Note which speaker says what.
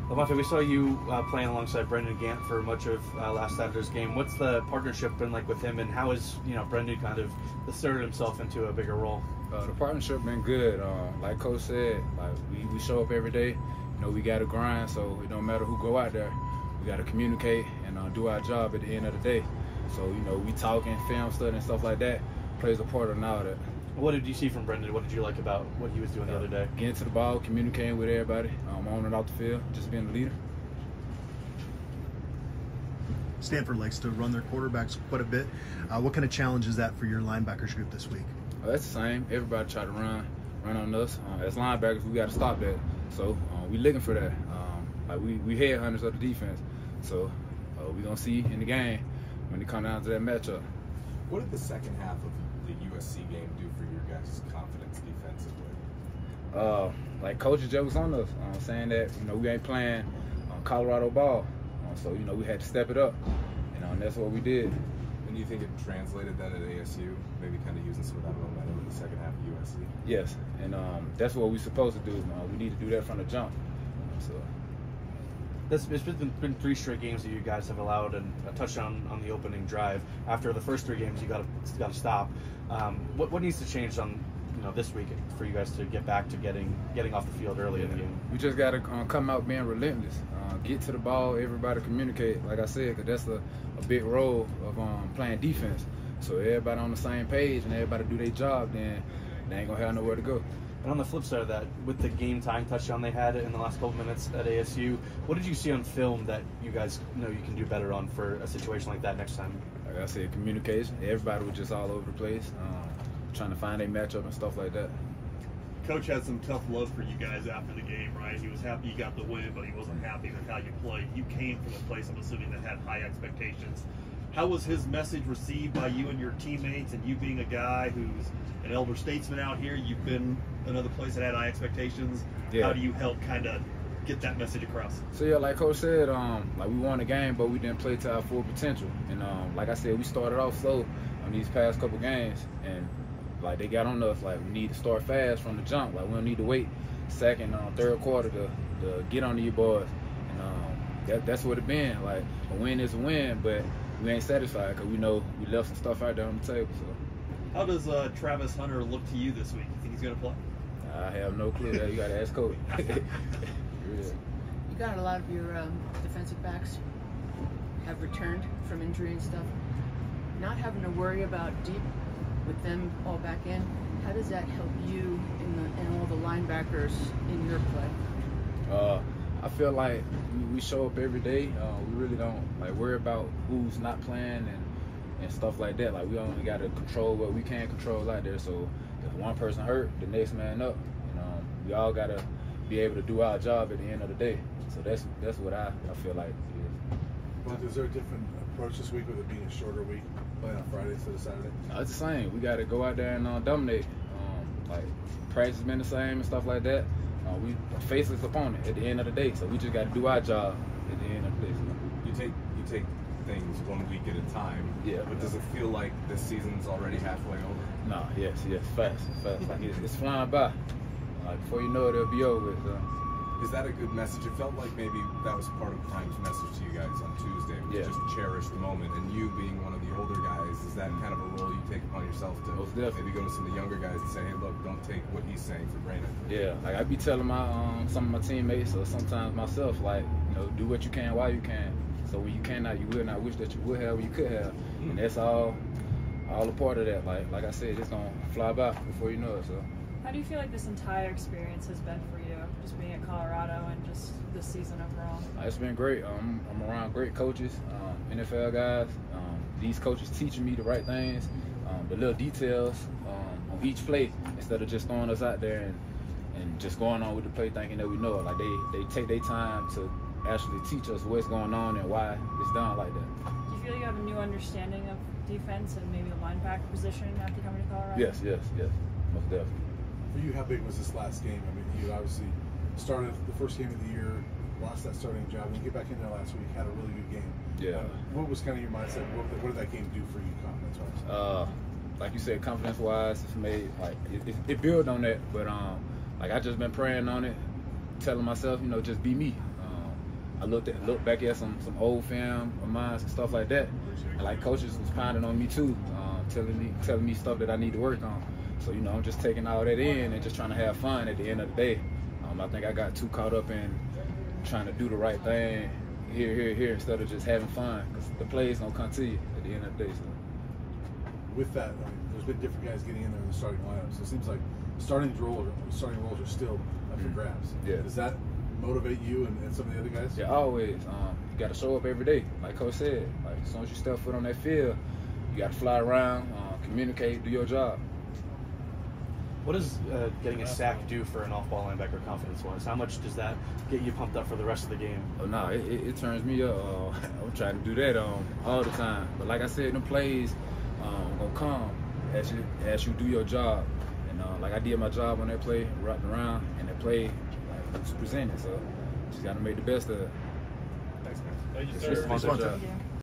Speaker 1: Vonta, we saw you playing alongside Brendan Gant for much of last Saturday's game. What's the partnership been like with him, and how has Brendan kind of asserted himself into a bigger role?
Speaker 2: The partnership been good. Like Coach said, like we show up every day. We got to grind, so it don't matter who go out there. We got to communicate and do our job at the end of the day. So we talking, film study, and stuff like that plays a part in all that.
Speaker 1: What did you see from Brendan? What did you like about what he was doing the other day?
Speaker 2: Getting to the ball, communicating with everybody, on and off the field, just being the leader.
Speaker 3: Stanford likes to run their quarterbacks quite a bit. What kind of challenge is that for your linebackers group this week?
Speaker 2: That's the same. Everybody try to run on us. As linebackers, we got to stop that. So we looking for that. Like we headhunters of the defense. So we gonna see in the game when it come down to that matchup.
Speaker 4: What did the second half of the USC game do for your guys' confidence defensively?
Speaker 2: Like Coach jokes on us, saying that we ain't playing Colorado ball, so we had to step it up, and that's what we did.
Speaker 4: And do you think it translated that at ASU, maybe kind of using some of that momentum in the second half of USC?
Speaker 2: Yes, and that's what we're supposed to do. We need to do that from the jump. So.
Speaker 1: It's been 3 straight games that you guys have allowed a touchdown on the opening drive. After the first 3 games, you got to stop. What needs to change on this week for you guys to get back to getting off the field early in the game?
Speaker 2: We just got to come out being relentless, get to the ball, everybody communicate. Like I said, because that's a big role of playing defense. So everybody on the same page and everybody do their job, then they ain't gonna have nowhere to go.
Speaker 1: And on the flip side of that, with the game-tying touchdown they had in the last couple minutes at ASU, what did you see on film that you guys know you can do better on for a situation like that next time?
Speaker 2: Like I said, communication. Everybody was just all over the place, trying to find a matchup and stuff like that.
Speaker 5: Coach had some tough love for you guys after the game, right? He was happy you got the win, but he wasn't happy with how you played. You came from a place, I'm assuming, that had high expectations. How was his message received by you and your teammates, and you being a guy who's an elder statesman out here? You've been another place that had high expectations.
Speaker 2: Yeah.
Speaker 5: How do you help kind of get that message across?
Speaker 2: So yeah, like Coach said, like we won the game, but we didn't play to our full potential. And like I said, we started off slow on these past couple games, and like they got on us. Like we need to start fast from the jump. Like we don't need to wait second, third quarter to get on you boys. And that's what it been. Like a win is a win, but we ain't satisfied because we know we left some stuff out there on the table. So.
Speaker 5: How does Travis Hunter look to you this week? You think he's going to play?
Speaker 2: I have no clue. You got to ask Coach.
Speaker 6: You got a lot of your defensive backs have returned from injury and stuff. Not having to worry about deep with them all back in, how does that help you and all the linebackers in your play?
Speaker 2: I feel like we show up every day. We really don't worry about who's not playing and stuff like that. Like we only got to control what we can control out there. So if one person hurt, the next man up. We all got to be able to do our job at the end of the day. So that's what I feel like.
Speaker 7: But is there a different approach this week with it being a shorter week, playing on Friday instead of Saturday?
Speaker 2: No, it's the same. We got to go out there and dominate. Like practice been the same and stuff like that. We a faceless opponent at the end of the day, so we just got to do our job at the end of the day.
Speaker 4: You take things 1 week at a time.
Speaker 2: Yeah.
Speaker 4: But does it feel like this season's already halfway over?
Speaker 2: No. Yes. Fast. Like it's flying by. Like before you know it, it'll be over with.
Speaker 4: Is that a good message? It felt like maybe that was part of Prime's message to you guys on Tuesday.
Speaker 2: Yeah.
Speaker 4: Just cherish the moment. And you being one of the older guys, is that kind of a role you take upon yourself to maybe go to some of the younger guys and say, hey, look, don't take what he's saying for granted? Yeah, like I be telling my some of my teammates or sometimes myself, like, do what you can while you can. So when you cannot, you will not wish that you would have or you could have. And that's all a part of that. Like I said, it's gonna fly by before you know it. So.
Speaker 8: How do you feel like this entire experience has been for you, just being at Colorado and just this season overall?
Speaker 2: It's been great. I'm around great coaches, NFL guys. These coaches teaching me the right things, the little details on each play instead of just throwing us out there and just going on with the play thinking that we know it. Like they take their time to actually teach us what's going on and why it's done like that.
Speaker 8: Do you feel like you have a new understanding of defense and maybe the linebacker position after coming to Colorado?
Speaker 2: Yes, most definitely.
Speaker 7: For you, how big was this last game? I mean, you obviously started the first game of the year, lost that starting job, and you get back in there last week, had a really good game.
Speaker 2: Yeah.
Speaker 7: What was kind of your mindset? What did that game do for you confidence-wise?
Speaker 2: Like you said, confidence-wise, it's made it built on that. But like I just been praying on it, telling myself, just be me. I looked back at some old film of mine and stuff like that. And like coaches was pounding on me too, telling me stuff that I need to work on. So you know, I'm just taking all that in and just trying to have fun at the end of the day. I think I got too caught up in trying to do the right thing here instead of just having fun, because the plays don't come to you at the end of the day. So.
Speaker 7: With that, I mean, there's been different guys getting in there in the starting lineup, so it seems like starting roles are still up for grabs.
Speaker 2: Yeah.
Speaker 7: Does that motivate you and some of the other guys?
Speaker 2: Yeah, always. You got to show up every day, like Coach said. Like as soon as you step foot on that field, you got to fly around, communicate, do your job.
Speaker 1: What does getting a sack do for an off-ball linebacker confidence-wise? How much does that get you pumped up for the rest of the game?
Speaker 2: Oh, no, it turns me up. I'm trying to do that all the time. But like I said, them plays gonna come as you do your job. And like I did my job on that play, wrapped around, and that play was presented. So just got to make the best of it.
Speaker 5: Thanks, man.
Speaker 1: Thank you, sir.
Speaker 3: Thanks, Vonta.